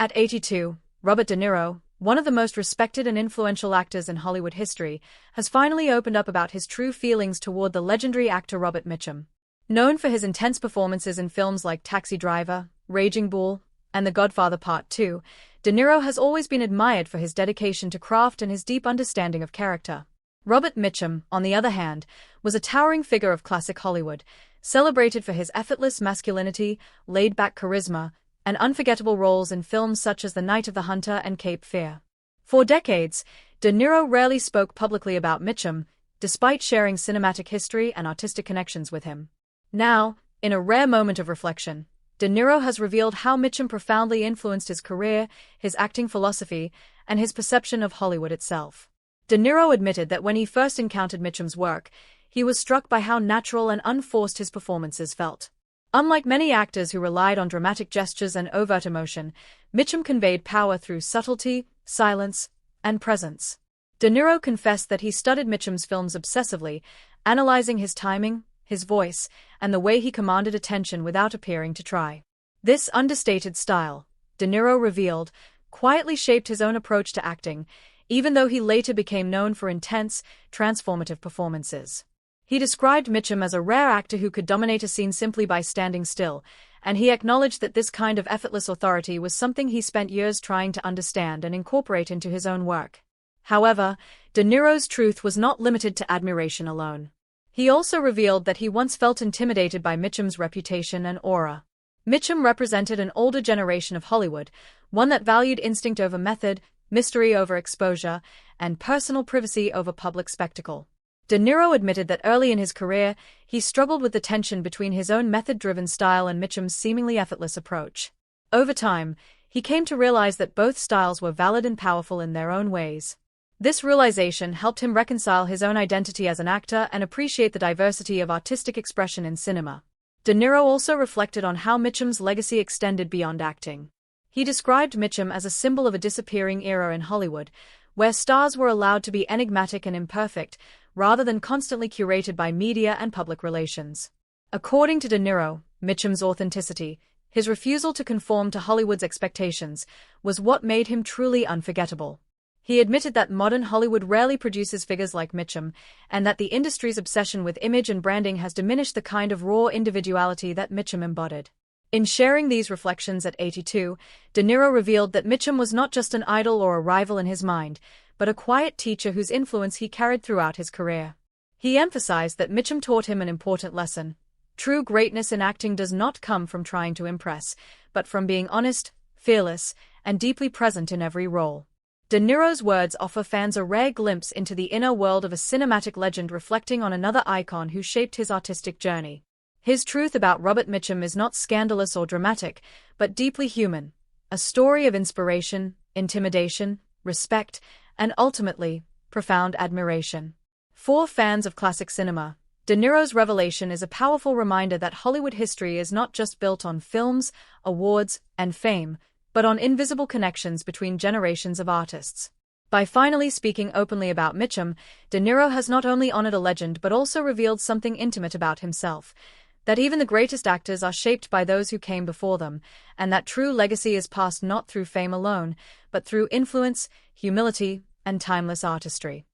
At 82, Robert De Niro, one of the most respected and influential actors in Hollywood history, has finally opened up about his true feelings toward the legendary actor Robert Mitchum. Known for his intense performances in films like Taxi Driver, Raging Bull, and The Godfather Part 2, De Niro has always been admired for his dedication to craft and his deep understanding of character. Robert Mitchum, on the other hand, was a towering figure of classic Hollywood, celebrated for his effortless masculinity, laid-back charisma, and unforgettable roles in films such as The Night of the Hunter and Cape Fear. For decades, De Niro rarely spoke publicly about Mitchum, despite sharing cinematic history and artistic connections with him. Now, in a rare moment of reflection, De Niro has revealed how Mitchum profoundly influenced his career, his acting philosophy, and his perception of Hollywood itself. De Niro admitted that when he first encountered Mitchum's work, he was struck by how natural and unforced his performances felt. Unlike many actors who relied on dramatic gestures and overt emotion, Mitchum conveyed power through subtlety, silence, and presence. De Niro confessed that he studied Mitchum's films obsessively, analyzing his timing, his voice, and the way he commanded attention without appearing to try. This understated style, De Niro revealed, quietly shaped his own approach to acting, even though he later became known for intense, transformative performances. He described Mitchum as a rare actor who could dominate a scene simply by standing still, and he acknowledged that this kind of effortless authority was something he spent years trying to understand and incorporate into his own work. However, De Niro's truth was not limited to admiration alone. He also revealed that he once felt intimidated by Mitchum's reputation and aura. Mitchum represented an older generation of Hollywood, one that valued instinct over method, mystery over exposure, and personal privacy over public spectacle. De Niro admitted that early in his career, he struggled with the tension between his own method-driven style and Mitchum's seemingly effortless approach. Over time, he came to realize that both styles were valid and powerful in their own ways. This realization helped him reconcile his own identity as an actor and appreciate the diversity of artistic expression in cinema. De Niro also reflected on how Mitchum's legacy extended beyond acting. He described Mitchum as a symbol of a disappearing era in Hollywood, where stars were allowed to be enigmatic and imperfect, rather than constantly curated by media and public relations. According to De Niro, Mitchum's authenticity, his refusal to conform to Hollywood's expectations, was what made him truly unforgettable. He admitted that modern Hollywood rarely produces figures like Mitchum, and that the industry's obsession with image and branding has diminished the kind of raw individuality that Mitchum embodied. In sharing these reflections at 82, De Niro revealed that Mitchum was not just an idol or a rival in his mind, but a quiet teacher whose influence he carried throughout his career. He emphasized that Mitchum taught him an important lesson. True greatness in acting does not come from trying to impress, but from being honest, fearless, and deeply present in every role. De Niro's words offer fans a rare glimpse into the inner world of a cinematic legend, reflecting on another icon who shaped his artistic journey. His truth about Robert Mitchum is not scandalous or dramatic, but deeply human, a story of inspiration, intimidation, respect, and ultimately, profound admiration. For fans of classic cinema, De Niro's revelation is a powerful reminder that Hollywood history is not just built on films, awards, and fame, but on invisible connections between generations of artists. By finally speaking openly about Mitchum, De Niro has not only honored a legend but also revealed something intimate about himself, that even the greatest actors are shaped by those who came before them, and that true legacy is passed not through fame alone, but through influence, humility, and timeless artistry.